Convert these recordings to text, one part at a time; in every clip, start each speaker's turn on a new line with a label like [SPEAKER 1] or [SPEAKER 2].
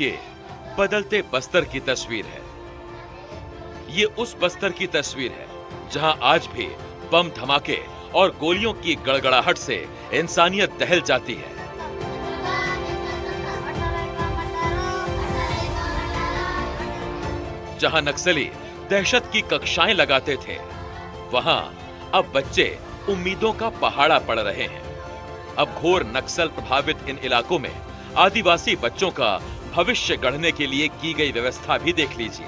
[SPEAKER 1] ये बदलते बस्तर की तस्वीर है। ये उस बस्तर की तस्वीर है जहां आज भी बम धमाके और गोलियों की गड़गड़ाहट से इंसानियत दहल जाती है। जहां नक्सली दहशत की कक्षाएं लगाते थे, वहां अब बच्चे उम्मीदों का पहाड़ा पड़ रहे हैं। अब घोर नक्सल प्रभावित इन इलाकों में आदिवासी बच्चों का भविष्य गढ़ने के लिए की गई व्यवस्था भी देख लीजिए।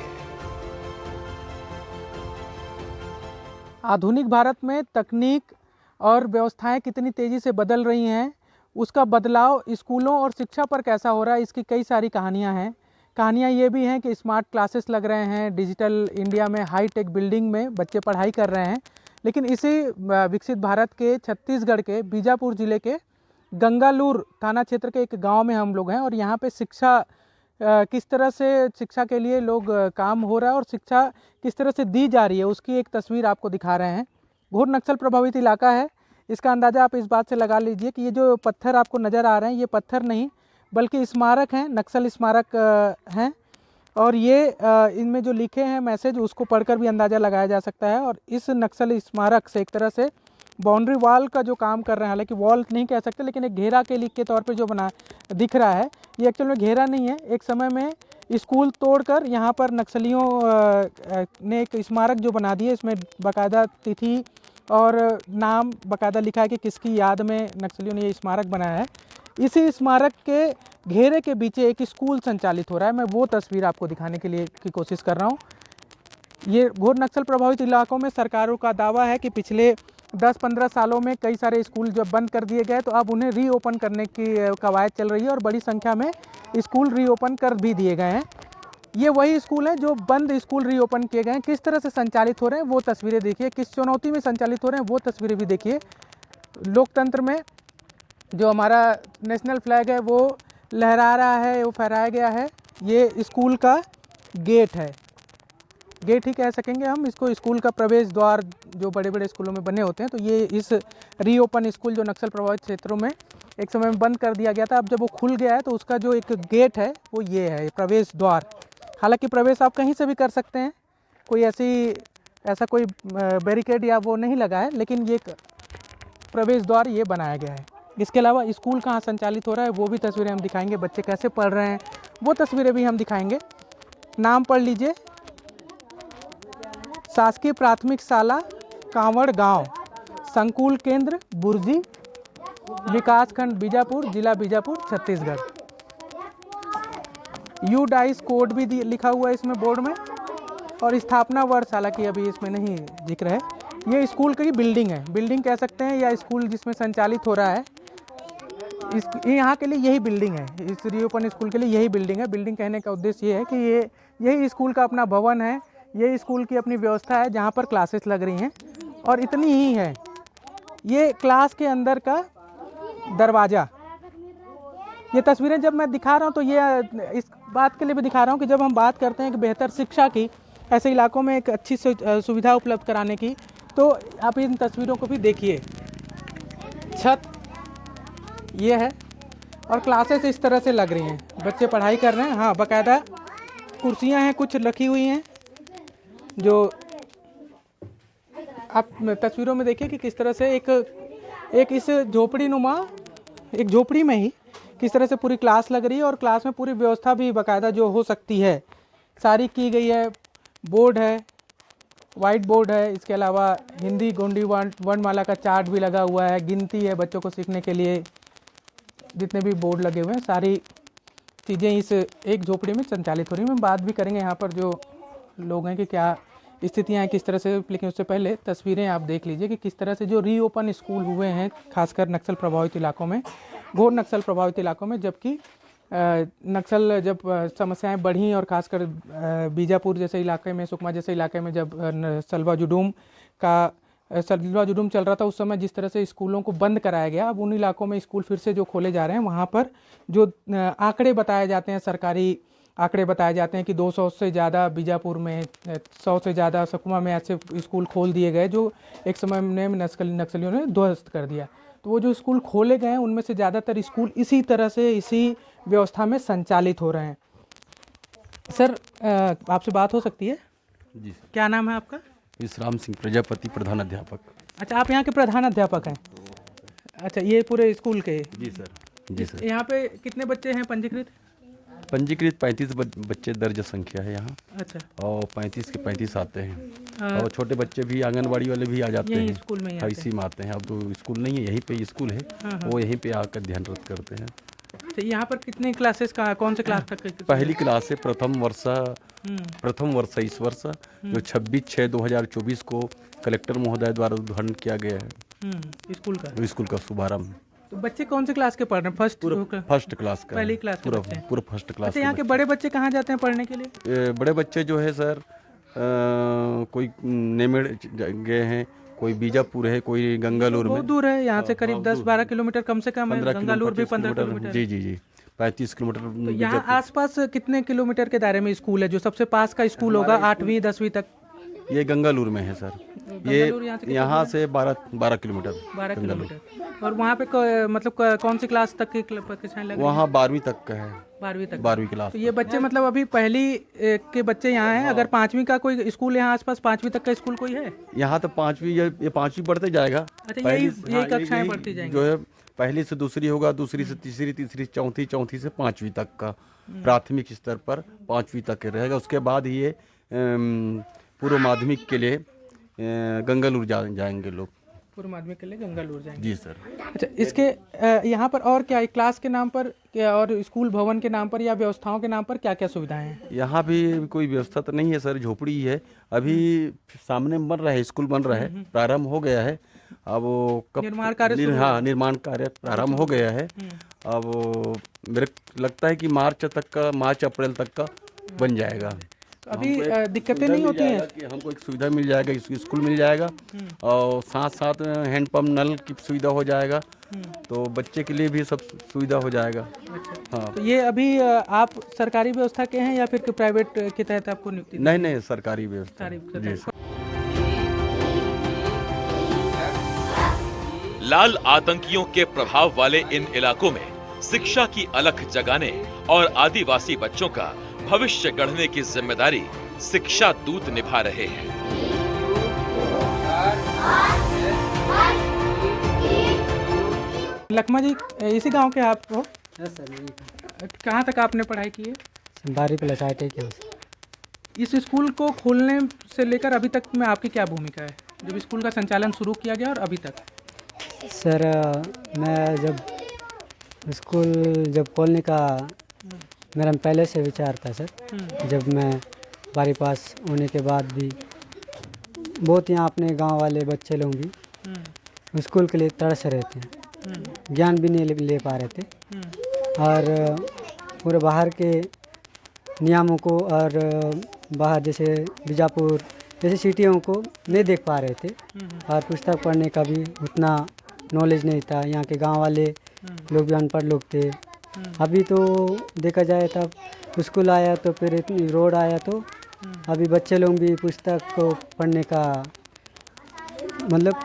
[SPEAKER 2] आधुनिक भारत में तकनीक और व्यवस्थाएं कितनी तेजी से बदल रही हैं, उसका बदलाव स्कूलों और शिक्षा पर कैसा हो रहा है, इसकी कई सारी कहानियां हैं। कहानियां ये भी हैं कि स्मार्ट क्लासेस लग रहे हैं, डिजिटल इंडिया में हाई टेक बिल्डिंग में बच्चे पढ़ाई कर रहे हैं। लेकिन इसी विकसित भारत के छत्तीसगढ़ के बीजापुर जिले के गंगालूर थाना क्षेत्र के एक गांव में हम लोग हैं और यहाँ पे शिक्षा किस तरह से शिक्षा के लिए लोग काम हो रहा है और शिक्षा किस तरह से दी जा रही है, उसकी एक तस्वीर आपको दिखा रहे हैं। घोर नक्सल प्रभावित इलाका है। इसका अंदाज़ा आप इस बात से लगा लीजिए कि ये जो पत्थर आपको नज़र आ रहे हैं, ये पत्थर नहीं बल्कि स्मारक हैं, नक्सल स्मारक हैं। और ये इनमें जो लिखे हैं मैसेज, उसको पढ़कर भी अंदाज़ा लगाया जा सकता है। और इस नक्सल स्मारक से एक तरह से बाउंड्री वॉल का जो काम कर रहे हैं, हालांकि वॉल नहीं कह सकते, लेकिन एक घेरा के के तौर पे जो बना दिख रहा है, ये एक्चुअल में घेरा नहीं है। एक समय में स्कूल तोड़कर यहाँ पर नक्सलियों ने एक स्मारक जो बना दिया, इसमें बाकायदा तिथि और नाम बाकायदा लिखा है कि किसकी याद में नक्सलियों ने ये स्मारक बनाया है। इसी स्मारक के घेरे के पीछे एक स्कूल संचालित हो रहा है। मैं वो तस्वीर आपको दिखाने के लिए की कोशिश कर रहा हूँ। ये घोर नक्सल प्रभावित इलाकों में सरकारों का दावा है कि पिछले 10-15 सालों में कई सारे स्कूल जब बंद कर दिए गए तो अब उन्हें रीओपन करने की कवायद चल रही है और बड़ी संख्या में स्कूल रीओपन कर भी दिए गए हैं। ये वही स्कूल हैं जो बंद स्कूल रीओपन किए गए हैं। किस तरह से संचालित हो रहे हैं वो तस्वीरें देखिए, किस चुनौती में संचालित हो रहे हैं वो तस्वीरें भी देखिए। लोकतंत्र में जो हमारा नेशनल फ्लैग है वो लहरा रहा है, वो फहराया गया है। ये स्कूल का गेट है, गेट ही कह सकेंगे हम इसको, स्कूल का प्रवेश द्वार जो बड़े बड़े स्कूलों में बने होते हैं। तो ये इस रीओपन स्कूल जो नक्सल प्रभावित क्षेत्रों में एक समय में बंद कर दिया गया था, अब जब वो खुल गया है तो उसका जो एक गेट है वो ये है, प्रवेश द्वार। हालांकि प्रवेश आप कहीं से भी कर सकते हैं, कोई ऐसा कोई बैरिकेड या वो नहीं लगा है, लेकिन ये प्रवेश द्वार ये बनाया गया है। इसके अलावा स्कूल कहाँ संचालित हो रहा है वो भी तस्वीरें हम दिखाएंगे, बच्चे कैसे पढ़ रहे हैं वो तस्वीरें भी हम दिखाएंगे। नाम पढ़ लीजिए, शासकीय प्राथमिक शाला कांवड़ गांव, संकुल केंद्र बुर्जी, विकासखंड बीजापुर, जिला बीजापुर, छत्तीसगढ़। यूडाइस कोड भी लिखा हुआ है इसमें बोर्ड में और स्थापना वर्ष हालांकि अभी इसमें नहीं जिक्र है। ये स्कूल की बिल्डिंग है, बिल्डिंग कह सकते हैं, या स्कूल जिसमें संचालित हो रहा है यहाँ के लिए यही बिल्डिंग है। इस रीओपन स्कूल के लिए यही बिल्डिंग है। बिल्डिंग कहने का उद्देश्य ये है कि यही स्कूल का अपना भवन है, ये स्कूल की अपनी व्यवस्था है जहाँ पर क्लासेस लग रही हैं और इतनी ही है। ये क्लास के अंदर का दरवाज़ा, ये तस्वीरें जब मैं दिखा रहा हूँ तो ये इस बात के लिए भी दिखा रहा हूँ कि जब हम बात करते हैं कि बेहतर शिक्षा की, ऐसे इलाकों में एक अच्छी सुविधा उपलब्ध कराने की, तो आप इन तस्वीरों को भी देखिए। छत ये है और क्लासेस इस तरह से लग रही हैं, बच्चे पढ़ाई कर रहे हैं। हाँ, बाकायदा कुर्सियाँ हैं कुछ रखी हुई हैं, जो आप तस्वीरों में देखिए कि किस तरह से एक इस झोपड़ी में ही किस तरह से पूरी क्लास लग रही है और क्लास में पूरी व्यवस्था भी बाकायदा जो हो सकती है सारी की गई है। बोर्ड है, वाइट बोर्ड है, इसके अलावा हिंदी गोंडी वर्णमाला का चार्ट भी लगा हुआ है, गिनती है बच्चों को सीखने के लिए। जितने भी बोर्ड लगे हुए हैं सारी चीज़ें इस एक झोपड़ी में संचालित हो रही हैं। हम बात भी करेंगे यहाँ पर जो लोग हैं कि क्या स्थितियाँ हैं किस तरह से, लेकिन उससे पहले तस्वीरें आप देख लीजिए कि किस तरह से जो रीओपन स्कूल हुए हैं खासकर नक्सल प्रभावित इलाकों में, घोर नक्सल प्रभावित इलाकों में। जबकि नक्सल जब समस्याएं बढ़ी और खासकर बीजापुर जैसे इलाके में, सुकमा जैसे इलाके में जब सलवा जुडूम चल रहा था, उस समय जिस तरह से स्कूलों को बंद कराया गया, अब उन इलाकों में स्कूल फिर से जो खोले जा रहे हैं, वहाँ पर जो आंकड़े बताए जाते हैं, सरकारी आंकड़े बताए जाते हैं कि 200 से ज़्यादा बीजापुर में, 100 से ज़्यादा सुकमा में ऐसे स्कूल खोल दिए गए जो एक समय में नक्सलियों ने ध्वस्त कर दिया। तो वो जो स्कूल खोले गए हैं उनमें से ज़्यादातर स्कूल इसी तरह से, इसी व्यवस्था में संचालित हो रहे हैं। सर आपसे बात हो सकती है?
[SPEAKER 3] जी सर।
[SPEAKER 2] क्या नाम है आपका?
[SPEAKER 3] विश्राम सिंह प्रजापति, प्रधान अध्यापक।
[SPEAKER 2] अच्छा, आप यहाँ के प्रधान अध्यापक हैं। अच्छा, ये पूरे स्कूल के?
[SPEAKER 3] जी सर। जी सर।
[SPEAKER 2] यहाँ पे कितने बच्चे हैं पंजीकृत?
[SPEAKER 3] पंजीकृत 35 बच्चे दर्ज संख्या है यहाँ,
[SPEAKER 2] अच्छा,
[SPEAKER 3] और 35 के 35 आते हैं।
[SPEAKER 2] हाँ।
[SPEAKER 3] और छोटे बच्चे भी आंगनबाड़ी वाले भी आ जाते
[SPEAKER 2] यहीं
[SPEAKER 3] हैं,
[SPEAKER 2] स्कूल में ही आते हैं।
[SPEAKER 3] इसी में आते हैं। अब तो स्कूल नहीं है, यहीं पे स्कूल है,
[SPEAKER 2] हाँ।
[SPEAKER 3] वो यहीं पे आकर ध्यानरत करते हैं।
[SPEAKER 2] तो यहाँ पर कितने क्लासेस का, कौन से क्लास तक के?
[SPEAKER 3] पहली क्लास से प्रथम वर्ष इस वर्ष जो 26/6/2024 को कलेक्टर महोदय द्वारा उद्घाटन किया गया है
[SPEAKER 2] स्कूल का।
[SPEAKER 3] शुभारंभ।
[SPEAKER 2] तो बच्चे कौन से क्लास के पढ़ रहे हैं?
[SPEAKER 3] फर्स्ट क्लास का,
[SPEAKER 2] पहली क्लास के बच्चे हैं।
[SPEAKER 3] पूरा फर्स्ट क्लास।
[SPEAKER 2] अच्छा, यहाँ के बड़े बच्चे कहाँ जाते हैं पढ़ने के लिए?
[SPEAKER 3] बड़े बच्चे जो है सर, कोई नेमेड़ गए हैं, कोई बीजापुर है, कोई गंगालूर में।
[SPEAKER 2] बहुत दूर है यहाँ से, करीब 10-12 किलोमीटर कम से कम है।
[SPEAKER 3] 15
[SPEAKER 2] गंगालूर भी 15
[SPEAKER 3] किलोमीटर।
[SPEAKER 2] किलोमीटर।
[SPEAKER 3] जी जी जी, 35 किलोमीटर।
[SPEAKER 2] तो यहाँ आसपास कितने किलोमीटर के दायरे में स्कूल है? जो सबसे पास का स्कूल होगा 8वीं 10वीं तक?
[SPEAKER 3] ये गंगालूर में है सर। ये यहाँ से 12 किलोमीटर।
[SPEAKER 2] 12 किलोमीटर। और वहाँ पे मतलब कौन सी क्लास तक की कक्षाएं लग रही हैं?
[SPEAKER 3] वहाँ 12वीं तक का है।
[SPEAKER 2] 12वीं तक।
[SPEAKER 3] 12वीं क्लास।
[SPEAKER 2] तो ये बच्चे मतलब अभी पहली के बच्चे यहाँ हैं। अगर 5वीं का कोई स्कूल यहाँ आसपास, 5वीं तक का स्कूल कोई है?
[SPEAKER 3] यहाँ तो 5वीं, ये 5वीं बढ़ते जाएगा।
[SPEAKER 2] अच्छा, यही कक्षाएं बढ़ती जाएंगी।
[SPEAKER 3] जो है पहली से दूसरी होगा, दूसरी से तीसरी, तीसरी चौथी, चौथी से 5वीं तक का प्राथमिक स्तर पर 5वीं तक रहेगा। उसके बाद ये पूर्व माध्यमिक के लिए गंगालूर जाएंगे लोग।
[SPEAKER 2] पूर्व माध्यमिक के लिए गंगालूर जाएंगे।
[SPEAKER 3] जी सर।
[SPEAKER 2] अच्छा, इसके यहाँ पर और क्या, क्लास के नाम पर और स्कूल भवन के नाम पर या व्यवस्थाओं के नाम पर क्या क्या सुविधाएं हैं? यहाँ
[SPEAKER 3] भी कोई व्यवस्था तो नहीं है सर, झोपड़ी ही है। अभी सामने बन रहा है, स्कूल बन रहा है, प्रारंभ हो गया है। अब वो कब
[SPEAKER 2] निर्माण कार्य
[SPEAKER 3] निर्माण कार्य प्रारंभ हो गया है। अब मेरे लगता है कि मार्च अप्रैल तक का बन जाएगा।
[SPEAKER 2] अभी दिक्कतें नहीं होती हैं
[SPEAKER 3] कि हमको एक सुविधा मिल जाएगा, स्कूल मिल जाएगा, और साथ साथ हैंडपम्प नल की सुविधा हो जाएगा, तो बच्चे के लिए भी सब सुविधा हो जाएगा। हाँ।
[SPEAKER 2] तो ये अभी आप सरकारी व्यवस्था के हैं या फिर प्राइवेट के तहत आपको नियुक्ति?
[SPEAKER 3] नहीं, सरकारी व्यवस्था।
[SPEAKER 1] लाल आतंकियों के प्रभाव वाले इन इलाकों में शिक्षा की अलख जगाने और आदिवासी बच्चों का भविष्य गढ़ने की जिम्मेदारी शिक्षा दूत निभा रहे हैं।
[SPEAKER 2] लखमा जी, इसी गांव के आप हो? कहाँ तक आपने पढ़ाई की है?
[SPEAKER 4] 12 प्लस ITI की।
[SPEAKER 2] इस स्कूल को खोलने से लेकर अभी तक में आपकी क्या भूमिका है, जब स्कूल का संचालन शुरू किया गया और अभी तक?
[SPEAKER 4] सर, मैं जब स्कूल खोलने का मेरा पहले से विचार था सर। जब मैं 12वीं पास होने के बाद भी बहुत यहाँ अपने गांव वाले बच्चे लोग भी स्कूल के लिए तरस रहे थे, ज्ञान भी नहीं ले पा रहे थे, और पूरे बाहर के नियमों को और बाहर जैसे बीजापुर जैसी सिटियों को नहीं देख पा रहे थे, और पुस्तक पढ़ने का भी उतना नॉलेज नहीं था। यहाँ के गांव वाले लोग भी अनपढ़ लोग थे। अभी तो देखा जाए तब स्कूल आया तो फिर इतनी रोड आया, तो अभी बच्चे लोग भी पुस्तक को पढ़ने का मतलब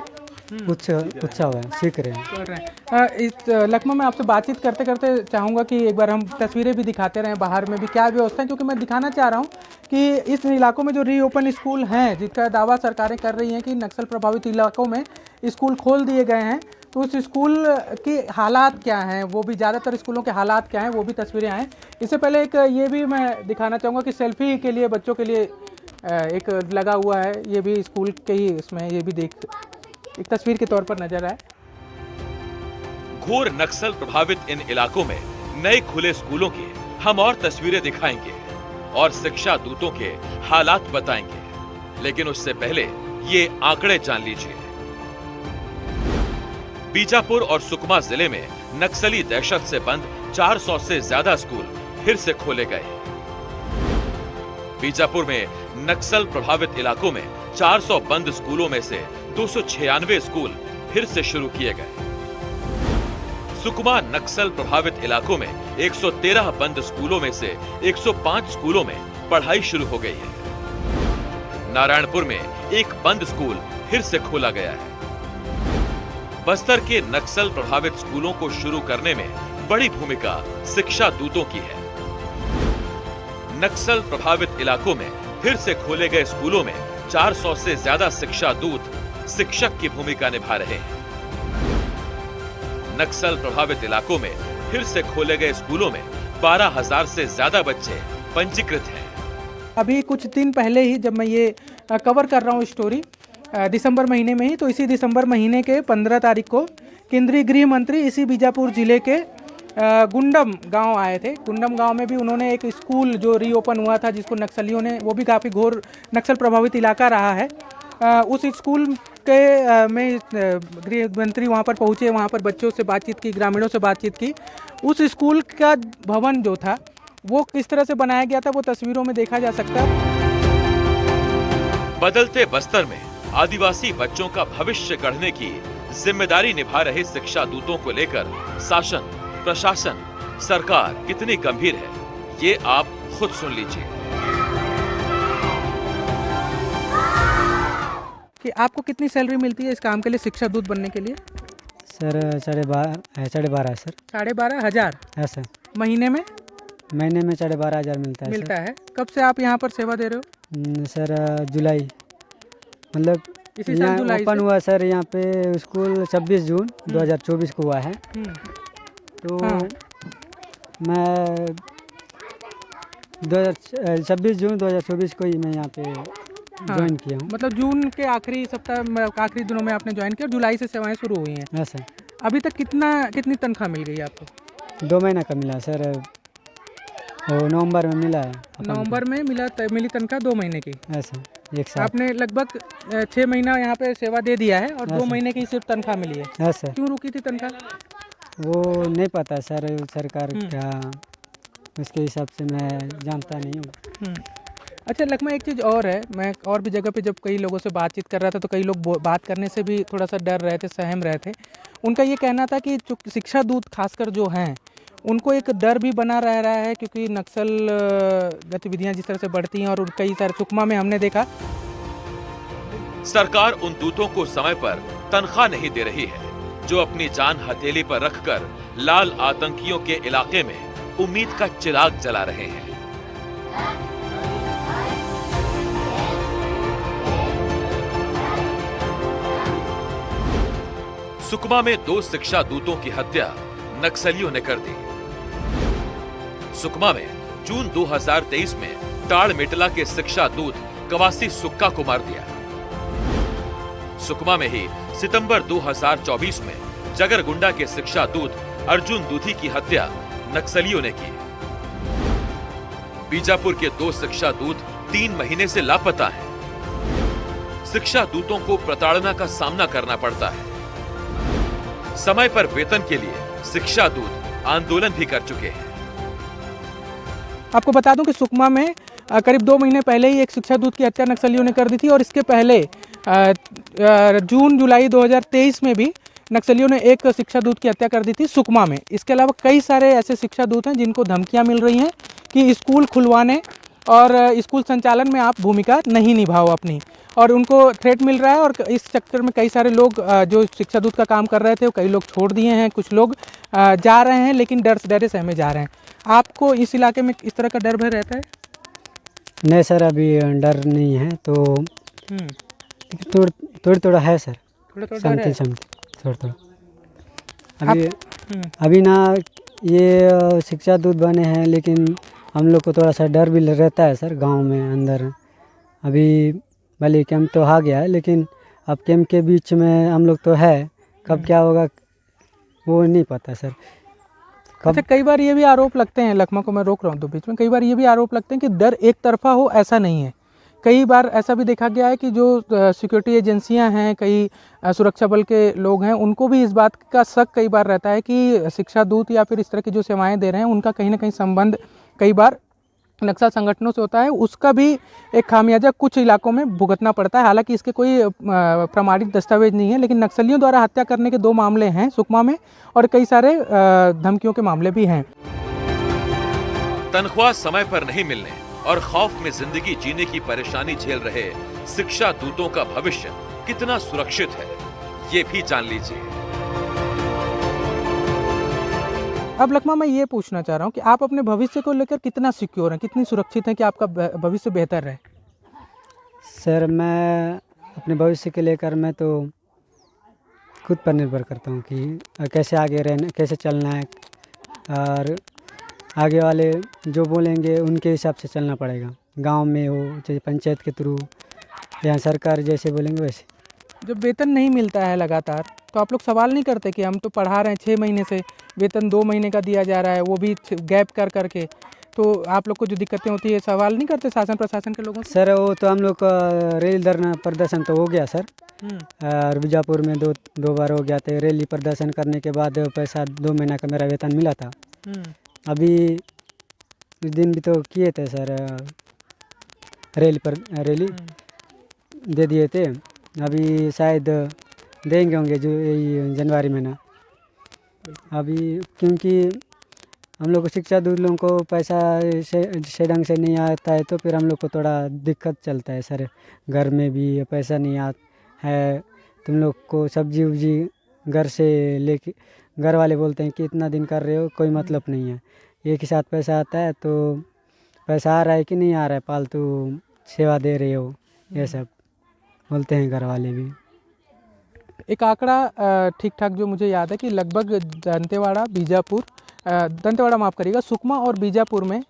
[SPEAKER 4] उत्साह है, सीख रहे हैं।
[SPEAKER 2] इस लखमा में आपसे बातचीत करते करते चाहूँगा कि एक बार हम तस्वीरें भी दिखाते रहें बाहर में भी क्या व्यवस्था है, क्योंकि मैं दिखाना चाह रहा हूँ कि इस इलाकों में जो रीओपन स्कूल हैं, जिसका दावा सरकारें कर रही हैं कि नक्सल प्रभावित इलाकों में स्कूल खोल दिए गए हैं, तो उस स्कूल के हालात क्या हैं, वो भी ज़्यादातर स्कूलों के हालात क्या हैं, वो भी तस्वीरें आएँ। इससे पहले एक ये भी मैं दिखाना चाहूँगा कि सेल्फी के लिए बच्चों के लिए एक लगा हुआ है, ये भी स्कूल के ही इसमें, ये भी एक तस्वीर के तौर पर नजर आए।
[SPEAKER 1] घोर नक्सल प्रभावित इन इलाकों में नए खुले स्कूलों की हम और तस्वीरें दिखाएंगे और शिक्षा दूतों के हालात बताएंगे, लेकिन उससे पहले ये आंकड़े जान लीजिए। बीजापुर और सुकमा जिले में नक्सली दहशत से बंद 400 से ज्यादा स्कूल फिर से खोले गए। बीजापुर में नक्सल प्रभावित इलाकों में 400 बंद स्कूलों में से 296 स्कूल फिर से शुरू किए गए। सुकमा नक्सल प्रभावित इलाकों में 113 बंद स्कूलों में से 105 स्कूलों में पढ़ाई शुरू हो गई है। नारायणपुर में एक बंद स्कूल फिर से खोला गया है। बस्तर के नक्सल प्रभावित स्कूलों को शुरू करने में बड़ी भूमिका शिक्षा दूतों की है। नक्सल प्रभावित इलाकों में फिर से खोले गए स्कूलों में 400 से ज्यादा शिक्षा दूत शिक्षक की भूमिका निभा रहे हैं। नक्सल प्रभावित इलाकों में फिर से खोले गए स्कूलों में 12,000 से ज्यादा बच्चे पंजीकृत हैं।
[SPEAKER 2] अभी कुछ दिन पहले ही जब मैं ये कवर कर रहा हूँ स्टोरी दिसंबर महीने में ही, तो इसी दिसंबर महीने के 15 तारीख को केंद्रीय गृह मंत्री इसी बीजापुर जिले के गुंडम गांव आए थे। गुंडम गांव में भी उन्होंने एक स्कूल जो रीओपन हुआ था, जिसको नक्सलियों ने, वो भी काफ़ी घोर नक्सल प्रभावित इलाका रहा है, उस स्कूल के में गृह मंत्री वहाँ पर पहुँचे, वहाँ पर बच्चों से बातचीत की, ग्रामीणों से बातचीत की। उस स्कूल का भवन जो था वो किस तरह से बनाया गया था वो तस्वीरों में देखा जा सकता है।
[SPEAKER 1] बदलते बस्तर में आदिवासी बच्चों का भविष्य गढ़ने की जिम्मेदारी निभा रहे शिक्षा दूतों को लेकर शासन, प्रशासन, सरकार कितनी गंभीर है, ये आप खुद सुन लीजिए।
[SPEAKER 2] कि आपको कितनी सैलरी मिलती है इस काम के लिए, शिक्षा दूत बनने के लिए?
[SPEAKER 4] Sir 12,500 sir.
[SPEAKER 2] 12,500
[SPEAKER 4] है सर।
[SPEAKER 2] महीने में?
[SPEAKER 4] महीने में 12,500 मिलता है
[SPEAKER 2] मिलता है। कब से आप यहाँ पर सेवा दे रहे हो?
[SPEAKER 4] सर जुलाई, मतलब
[SPEAKER 2] इसी साल
[SPEAKER 4] यहाँ
[SPEAKER 2] जुलाई
[SPEAKER 4] ओपन
[SPEAKER 2] से?
[SPEAKER 4] हुआ सर यहाँ पे स्कूल 26 जून 2024 को हुआ है। तो
[SPEAKER 2] हाँ।
[SPEAKER 4] मैं 26 जून 2024 को ही मैं यहाँ पे ज्वाइन किया हूँ।
[SPEAKER 2] मतलब जून के आखिरी सप्ताह में, आखिरी दिनों में आपने ज्वाइन किया और जुलाई से सेवाएं शुरू हुई हैं।
[SPEAKER 4] हाँ सर।
[SPEAKER 2] अभी तक कितनी तनख्वाह मिल गई आपको?
[SPEAKER 4] 2 महीना का मिला सर, वो नवंबर में मिला है।
[SPEAKER 2] नवंबर में मिली तनख्वाह 2 महीने की।
[SPEAKER 4] ऐसा एक साथ
[SPEAKER 2] आपने लगभग 6 महीना यहाँ पे सेवा दे दिया है और 2 महीने की सिर्फ तनख्वाह मिली है।
[SPEAKER 4] है सर।
[SPEAKER 2] क्यों रुकी थी तनख्वाह?
[SPEAKER 4] वो नहीं पता सर, सरकार क्या उसके हिसाब से मैं जानता नहीं हूँ।
[SPEAKER 2] अच्छा लखमा, एक चीज़ और है, मैं और भी जगह पे जब कई लोगों से बातचीत कर रहा था तो कई लोग बात करने से भी थोड़ा सा डर रहे थे, सहम रहे थे। उनका ये कहना था कि जो शिक्षा दूत खासकर जो हैं, उनको एक डर भी बना रह रहा है, क्योंकि नक्सल गतिविधियां जिस तरह से बढ़ती हैं और कई सारे सुकमा में हमने देखा।
[SPEAKER 1] सरकार उन दूतों को समय पर तनख्वाह नहीं दे रही है जो अपनी जान हथेली पर रखकर लाल आतंकियों के इलाके में उम्मीद का चिराग जला रहे हैं। सुकमा में 2 शिक्षा दूतों की हत्या नक्सलियों ने कर दी। सुकमा में जून 2023 में टाड़ मेटला के शिक्षा दूत कवासी सुक्का को मार दिया। सुकमा में ही सितंबर 2024 में जगरगुंडा के शिक्षा दूत अर्जुन दूधी की हत्या नक्सलियों ने की। बीजापुर के 2 शिक्षा दूत 3 महीने से लापता हैं। शिक्षा दूतों को प्रताड़ना का सामना करना पड़ता है। समय पर वेतन के लिए शिक्षा दूत आंदोलन भी कर चुके हैं।
[SPEAKER 2] आपको बता दूं कि सुकमा में करीब 2 महीने पहले ही एक शिक्षा दूत की हत्या नक्सलियों ने कर दी थी और इसके पहले जून जुलाई 2023 में भी नक्सलियों ने एक शिक्षा दूत की हत्या कर दी थी सुकमा में। इसके अलावा कई सारे ऐसे शिक्षा दूत हैं जिनको धमकियां मिल रही हैं कि स्कूल खुलवाने और स्कूल संचालन में आप भूमिका नहीं निभाओ अपनी, और उनको थ्रेट मिल रहा है। और इस चक्कर में कई सारे लोग जो शिक्षा दूत का काम कर रहे थे, कई लोग छोड़ दिए हैं, कुछ लोग जा रहे हैं, लेकिन डरे सहमे जा रहे हैं। आपको इस इलाके में इस तरह का डर भय रहता है?
[SPEAKER 4] नहीं सर, अभी डर नहीं है, तो थोड़ा है सर, थोड़ा अभी ना ये शिक्षा दूत बने हैं, लेकिन हम लोग को थोड़ा सा डर भी रहता है सर गांव में अंदर। अभी भले कैंप तो आ गया है, लेकिन अब कैंप के बीच में हम लोग तो है, कब क्या होगा वो नहीं पता सर।
[SPEAKER 2] अच्छा, कई बार ये भी आरोप लगते हैं, लखमा को मैं रोक रहा हूँ तो बीच में, कई बार ये भी आरोप लगते हैं कि डर एक तरफा हो, ऐसा नहीं है। कई बार ऐसा भी देखा गया है कि जो सिक्योरिटी एजेंसियां हैं, कई सुरक्षा बल के लोग हैं, उनको भी इस बात का शक कई बार रहता है कि शिक्षा दूत या फिर इस तरह की जो सेवाएं दे रहे हैं उनका कहीं ना कहीं संबंध कई बार नक्सल संगठनों से होता है। उसका भी एक खामियाजा कुछ इलाकों में भुगतना पड़ता है। हालांकि इसके कोई प्रमाणित दस्तावेज नहीं है, लेकिन नक्सलियों द्वारा हत्या करने के 2 मामले हैं सुकमा में और कई सारे धमकियों के मामले भी हैं।
[SPEAKER 1] तनख्वाह समय पर नहीं मिलने और खौफ में जिंदगी जीने की परेशानी झेल रहे शिक्षा दूतों का भविष्य कितना सुरक्षित है, ये भी जान लीजिए।
[SPEAKER 2] अब लकमा मैं ये पूछना चाह रहा हूँ कि आप अपने भविष्य को लेकर कितना सिक्योर हैं, कितनी सुरक्षित हैं कि आपका भविष्य बेहतर रहे?
[SPEAKER 4] सर मैं अपने भविष्य के लेकर मैं तो खुद पर निर्भर करता हूँ कि कैसे आगे रहना, कैसे चलना है, और आगे वाले जो बोलेंगे उनके हिसाब से चलना पड़ेगा। गांव में हो चाहे पंचायत के थ्रू या सरकार जैसे बोलेंगे वैसे।
[SPEAKER 2] जब वेतन नहीं मिलता है लगातार तो आप लोग सवाल नहीं करते कि हम तो पढ़ा रहे हैं 6 महीने से, वेतन 2 महीने का दिया जा रहा है, वो भी गैप कर करके, तो आप लोग को जो दिक्कतें होती है सवाल नहीं करते शासन प्रशासन के लोगों से?
[SPEAKER 4] सर वो तो हम लोग का रैली धरना प्रदर्शन तो हो गया सर, और बीजापुर में दो बार हो गया था। रैली प्रदर्शन करने के बाद पैसा 2 महीना का मेरा वेतन मिला था। अभी उस दिन भी तो किए थे सर, रैली दे दिए थे। अभी शायद देंगे होंगे जो यही जनवरी में ना। अभी क्योंकि हम लोग को शिक्षा दूत लोगों को पैसा से ढंग से नहीं आता है तो फिर हम लोग को थोड़ा दिक्कत चलता है सर। घर में भी पैसा नहीं आता है, तुम लोग को सब्जी उब्जी घर से लेके, घर वाले बोलते हैं कि इतना दिन कर रहे हो कोई मतलब नहीं है, एक ही साथ पैसा आता है तो पैसा आ रहा है कि नहीं आ रहा है, पालतू सेवा दे रहे हो, ये सब बोलते हैं घर वाले भी।
[SPEAKER 2] एक आंकड़ा ठीक ठाक जो मुझे याद है कि लगभग दंतेवाड़ा माफ़ करिएगा, सुकमा और बीजापुर में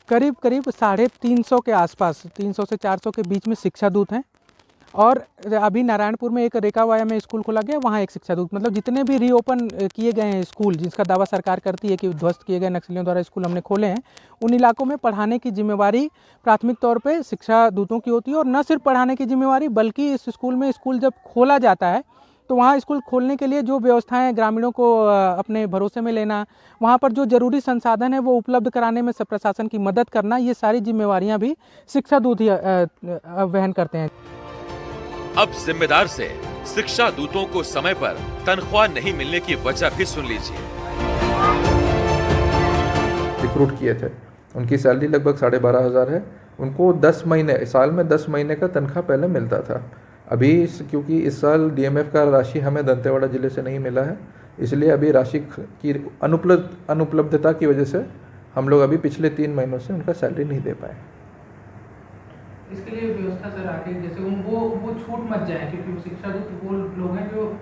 [SPEAKER 2] करीब 350 के आसपास, 300 से 400 के बीच में शिक्षा दूत हैं। और अभी नारायणपुर में एक रेखावाया में स्कूल खोला गया, वहाँ एक शिक्षा दूत, मतलब जितने भी रीओपन किए गए हैं स्कूल जिसका दावा सरकार करती है कि ध्वस्त किए गए नक्सलियों द्वारा स्कूल हमने खोले हैं, उन इलाकों में पढ़ाने की जिम्मेवारी प्राथमिक तौर पे शिक्षा दूतों की होती है। और न सिर्फ पढ़ाने की जिम्मेवारी बल्कि इस स्कूल जब खोला जाता है तो वहाँ स्कूल खोलने के लिए जो व्यवस्थाएं ग्रामीणों को अपने भरोसे में लेना, वहाँ पर जो जरूरी संसाधन है वो उपलब्ध कराने में सब प्रशासन की मदद करना, ये सारी जिम्मेवारियां भी शिक्षा दूत ही वहन करते हैं।
[SPEAKER 1] अब जिम्मेदार से शिक्षा दूतों को समय पर तनख्वाह नहीं मिलने की वजह भी सुन लीजिए।
[SPEAKER 5] रिक्रूट किए थे, उनकी सैलरी लगभग 12,500 है। उनको 10 महीने, साल में 10 महीने का तनख्वाह पहले मिलता था। अभी क्योंकि इस साल डीएमएफ का राशि हमें दंतेवाड़ा ज़िले से नहीं मिला है, इसलिए अभी राशि की अनुपलब्धता की वजह से हम लोग अभी पिछले 3 महीनों से उनका सैलरी नहीं दे पाए।
[SPEAKER 2] इसके लिए व्यवस्था सर आगे जैसे वो छूट मत जाए, क्योंकि शिक्षा दूत वो लोग हैं जो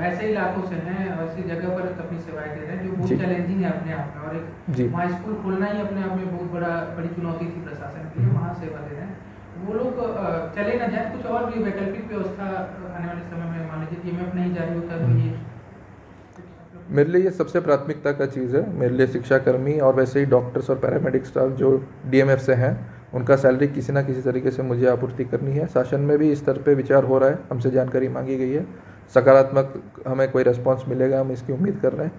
[SPEAKER 2] ऐसे इलाकों से हैं, ऐसी जगह पर अपनी सेवाएं दे रहे हैं जो बहुत चैलेंजिंग है अपने आप में, और एक वहाँ स्कूल खोलना ही अपने आप में बहुत बड़ी चुनौती थी प्रशासन के लिए, वहाँ सेवा दे रहे हैं। वो लोग चले ना जाए, कुछ और भी वैकल्पिक व्यवस्था आने वाले समय में मान लीजिए डीएमएफ नहीं जारी होता तो ये
[SPEAKER 5] मेरे लिए ये सबसे प्राथमिकता का चीज़ है। मेरे लिए शिक्षाकर्मी और वैसे ही डॉक्टर्स और पैरामेडिक स्टाफ जो डीएमएफ से हैं, उनका सैलरी किसी ना किसी तरीके से मुझे आपूर्ति करनी है। शासन में भी इस स्तर पे विचार हो रहा है, हमसे जानकारी मांगी गई है, सकारात्मक हमें कोई रिस्पॉन्स मिलेगा, हम इसकी उम्मीद कर रहे हैं।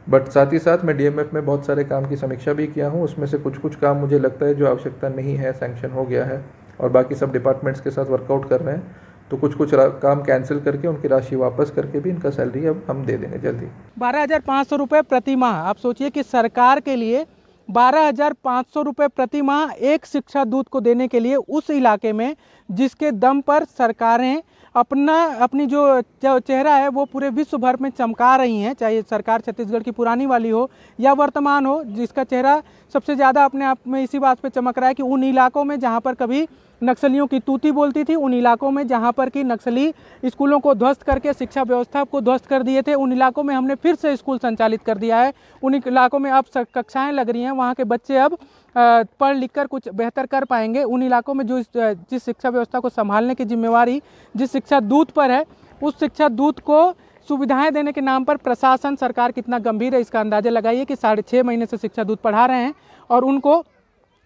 [SPEAKER 5] बट साथ ही साथ मैं डीएमएफ में बहुत सारे काम की समीक्षा भी किया हूँ, उसमें से कुछ काम मुझे लगता है जो आवश्यकता नहीं है, सैंक्शन हो गया है और बाकी सब डिपार्टमेंट्स के साथ वर्कआउट कर रहे हैं, तो कुछ काम कैंसिल करके उनकी राशि वापस करके भी इनका सैलरी अब हम दे देंगे जल्दी।
[SPEAKER 2] 12,500 रुपये प्रति माह। आप सोचिए कि सरकार के लिए 12,500 रुपये प्रति माह एक शिक्षा दूत को देने के लिए उस इलाके में जिसके दम पर सरकारें अपनी जो चेहरा है वो पूरे विश्व भर में चमका रही हैं, चाहे सरकार छत्तीसगढ़ की पुरानी वाली हो या वर्तमान हो, जिसका चेहरा सबसे ज़्यादा अपने आप में इसी बात पे चमक रहा है कि उन इलाकों में जहाँ पर कभी नक्सलियों की तूती बोलती थी, उन इलाकों में जहाँ पर कि नक्सली स्कूलों को ध्वस्त करके शिक्षा व्यवस्था को ध्वस्त कर दिए थे, उन इलाकों में हमने फिर से स्कूल संचालित कर दिया है। उन इलाकों में अब कक्षाएं लग रही हैं, वहाँ के बच्चे अब पढ़ लिख कर कुछ बेहतर कर पाएंगे। उन इलाकों में जिस शिक्षा व्यवस्था को संभालने की जिम्मेवारी जिस शिक्षा दूत पर है, उस शिक्षा दूत को सुविधाएं देने के नाम पर प्रशासन, सरकार कितना गंभीर है इसका अंदाजा लगाइए कि 6.5 महीने से शिक्षा दूत पढ़ा रहे हैं और उनको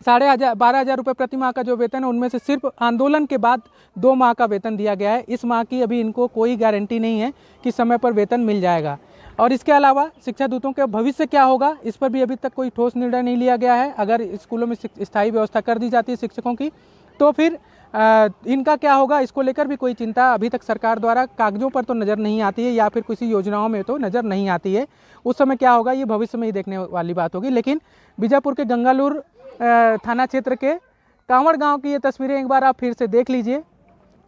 [SPEAKER 2] 12,500 रुपये प्रति माह का जो वेतन है उनमें से सिर्फ आंदोलन के बाद 2 माह का वेतन दिया गया है। इस माह की अभी इनको कोई गारंटी नहीं है कि समय पर वेतन मिल जाएगा। और इसके अलावा शिक्षा दूतों के भविष्य क्या होगा, इस पर भी अभी तक कोई ठोस निर्णय नहीं लिया गया है। अगर स्कूलों में स्थायी व्यवस्था कर दी जाती है शिक्षकों की, तो फिर इनका क्या होगा, इसको लेकर भी कोई चिंता अभी तक सरकार द्वारा कागजों पर तो नज़र नहीं आती है या फिर किसी योजनाओं में तो नज़र नहीं आती है। उस समय क्या होगा ये भविष्य में ही देखने वाली बात होगी। लेकिन बीजापुर के गंगालूर थाना क्षेत्र के कांवड़ गांव की ये तस्वीरें एक बार आप फिर से देख लीजिए।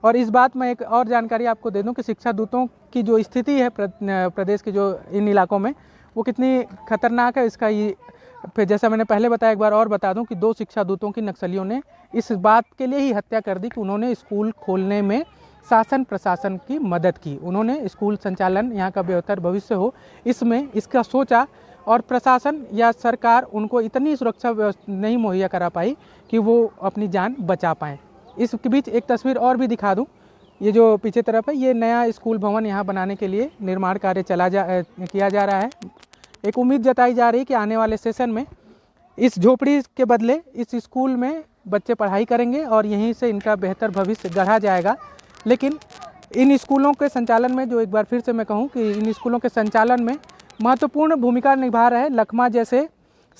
[SPEAKER 2] और इस बात में एक और जानकारी आपको दे दूं कि शिक्षा दूतों की जो स्थिति है प्रदेश के जो इन इलाकों में, वो कितनी खतरनाक है इसका ये फिर जैसा मैंने पहले बताया, एक बार और बता दूं कि 2 शिक्षा दूतों की नक्सलियों ने इस बात के लिए ही हत्या कर दी कि उन्होंने स्कूल खोलने में शासन प्रशासन की मदद की। उन्होंने स्कूल संचालन यहाँ का बेहतर भविष्य हो इसमें इसका सोचा, और प्रशासन या सरकार उनको इतनी सुरक्षा नहीं मुहैया करा पाई कि वो अपनी जान बचा पाएँ। इसके बीच एक तस्वीर और भी दिखा दूं, ये जो पीछे तरफ है ये नया स्कूल भवन यहाँ बनाने के लिए निर्माण कार्य किया जा रहा है। एक उम्मीद जताई जा रही है कि आने वाले सेशन में इस झोपड़ी के बदले इस स्कूल में बच्चे पढ़ाई करेंगे और यहीं से इनका बेहतर भविष्य गढ़ा जाएगा। लेकिन इन स्कूलों के संचालन में, जो एक बार फिर से मैं कहूँ कि इन स्कूलों के संचालन में महत्वपूर्ण भूमिका निभा रहे लखमा जैसे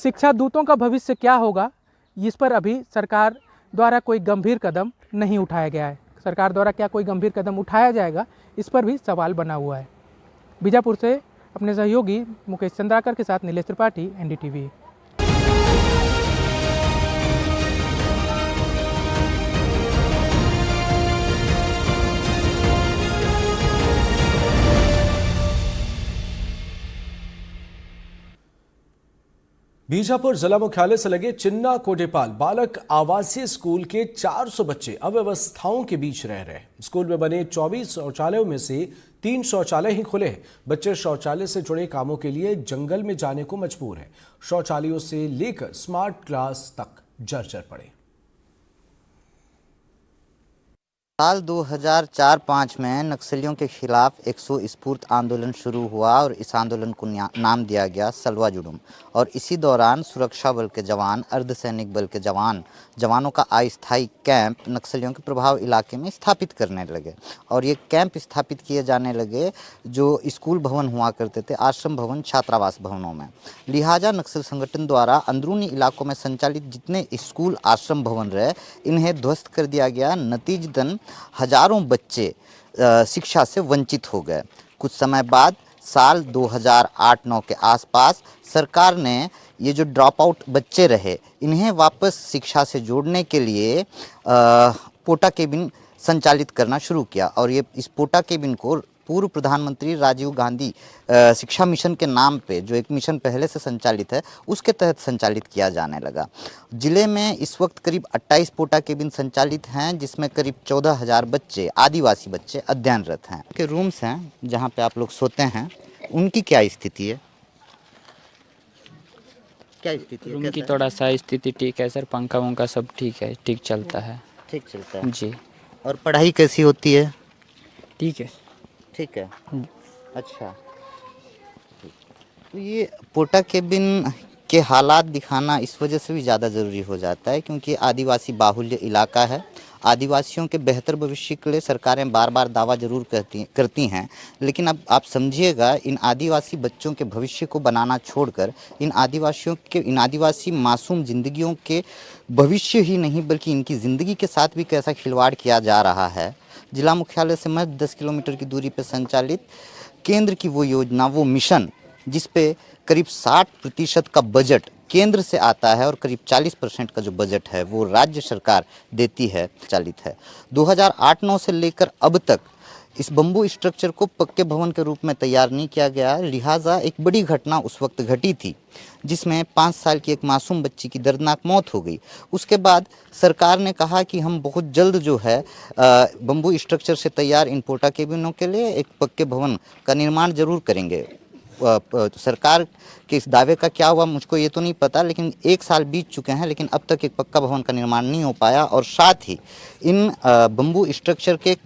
[SPEAKER 2] शिक्षा दूतों का भविष्य क्या होगा, इस पर अभी सरकार द्वारा कोई गंभीर कदम नहीं उठाया गया है। सरकार द्वारा क्या कोई गंभीर कदम उठाया जाएगा, इस पर भी सवाल बना हुआ है। बीजापुर से अपने सहयोगी मुकेश चंद्राकर के साथ नीलेश त्रिपाठी, NDTV।
[SPEAKER 6] बीजापुर जिला मुख्यालय से लगे चिन्ना कोडेपाल बालक आवासीय स्कूल के 400 बच्चे अव्यवस्थाओं के बीच रह रहे हैं। स्कूल में बने 24 शौचालयों में से 3 शौचालय ही खुले हैं। बच्चे शौचालय से जुड़े कामों के लिए जंगल में जाने को मजबूर हैं। शौचालयों से लेकर स्मार्ट क्लास तक जर्जर पड़े।
[SPEAKER 7] साल 2004-05 में नक्सलियों के खिलाफ एक स्वस्फूर्त आंदोलन शुरू हुआ और इस आंदोलन को नाम दिया गया सलवा जुडुम। और इसी दौरान सुरक्षा बल के जवान, अर्धसैनिक बल के जवानों का अस्थायी कैंप नक्सलियों के प्रभाव इलाके में स्थापित करने लगे। और ये कैंप स्थापित किए जाने लगे जो स्कूल भवन हुआ करते थे, आश्रम भवन, छात्रावास भवनों में। लिहाजा नक्सल संगठन द्वारा अंदरूनी इलाकों में संचालित जितने स्कूल आश्रम भवन रहे, इन्हें ध्वस्त कर दिया गया। नतीजतन हजारों बच्चे शिक्षा से वंचित हो गए। कुछ समय बाद साल 2008-09 के आसपास सरकार ने ये जो ड्रॉप आउट बच्चे रहे, इन्हें वापस शिक्षा से जोड़ने के लिए पोटा केबिन संचालित करना शुरू किया। और ये इस पोटा केबिन को पूर्व प्रधानमंत्री राजीव गांधी शिक्षा मिशन के नाम पे, जो एक मिशन पहले से संचालित है, उसके तहत संचालित किया जाने लगा। जिले में इस वक्त करीब 28 पोटा केबिन संचालित हैं, जिसमें करीब 14,000 बच्चे, आदिवासी बच्चे अध्ययनरत हैं। के रूम्स हैं जहां पे आप लोग सोते हैं, उनकी क्या स्थिति है? क्या स्थिति है?
[SPEAKER 8] रूम की थोड़ा सा स्थिति ठीक है सर, पंखा वंखा सब ठीक है, ठीक चलता है।
[SPEAKER 7] ठीक चलता है
[SPEAKER 8] जी।
[SPEAKER 7] और पढ़ाई कैसी होती है?
[SPEAKER 8] ठीक है।
[SPEAKER 7] ठीक है, अच्छा। तो ये पोटा केबिन के हालात दिखाना इस वजह से भी ज़्यादा ज़रूरी हो जाता है क्योंकि आदिवासी बाहुल्य इलाका है। आदिवासियों के बेहतर भविष्य के लिए सरकारें बार बार दावा जरूर करती हैं, लेकिन अब आप समझिएगा, इन आदिवासी बच्चों के भविष्य को बनाना छोड़कर इन आदिवासी मासूम जिंदगियों के भविष्य ही नहीं बल्कि इनकी ज़िंदगी के साथ भी कैसा खिलवाड़ किया जा रहा है। जिला मुख्यालय से महज 10 किलोमीटर की दूरी पर संचालित केंद्र की वो योजना, वो मिशन, जिस पे करीब 60% का बजट केंद्र से आता है और करीब 40% का जो बजट है वो राज्य सरकार देती है, चालित है। 2008-09 से लेकर अब तक इस बम्बू स्ट्रक्चर को पक्के भवन के रूप में तैयार नहीं किया गया। लिहाजा एक बड़ी घटना उस वक्त घटी थी जिसमें 5 साल की एक मासूम बच्ची की दर्दनाक मौत हो गई। उसके बाद सरकार ने कहा कि हम बहुत जल्द जो है बम्बू स्ट्रक्चर से तैयार इन पोटा केबिनों के लिए एक पक्के भवन का निर्माण जरूर करेंगे। सरकार के इस दावे का क्या हुआ मुझको ये तो नहीं पता, लेकिन 1 साल बीत चुके हैं लेकिन अब तक एक पक्का भवन का निर्माण नहीं हो पाया। और साथ ही इन बम्बू स्ट्रक्चर के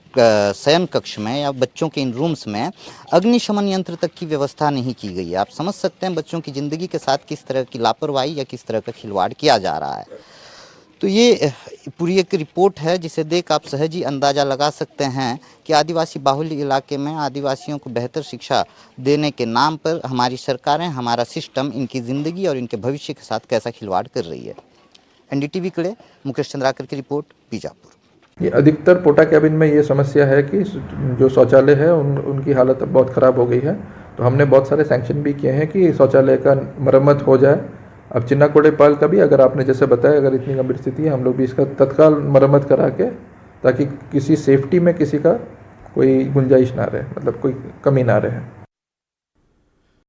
[SPEAKER 7] शयन कक्ष में या बच्चों के इन रूम्स में अग्निशमन यंत्र तक की व्यवस्था नहीं की गई है। आप समझ सकते हैं बच्चों की ज़िंदगी के साथ किस तरह की लापरवाही या किस तरह का खिलवाड़ किया जा रहा है। तो ये पूरी एक रिपोर्ट है जिसे देख आप सहज ही अंदाज़ा लगा सकते हैं कि आदिवासी बाहुल्य इलाके में आदिवासियों को बेहतर शिक्षा देने के नाम पर हमारी सरकारें, हमारा सिस्टम इनकी ज़िंदगी और इनके भविष्य के साथ कैसा खिलवाड़ कर रही है। NDTV के लिए मुकेश चंद्राकर की रिपोर्ट, बीजापुर।
[SPEAKER 5] ये अधिकतर पोटा कैबिन में ये समस्या है कि जो शौचालय है उनकी हालत अब बहुत ख़राब हो गई है। तो हमने बहुत सारे सैंक्शन भी किए हैं कि शौचालय का मरम्मत हो जाए। अब चिन्ना कोडेपाल का भी, अगर आपने जैसे बताया, अगर इतनी गंभीर स्थिति है, हम लोग भी इसका तत्काल मरम्मत करा के, ताकि किसी सेफ्टी में किसी का कोई गुंजाइश ना रहे, मतलब कोई कमी ना रहे।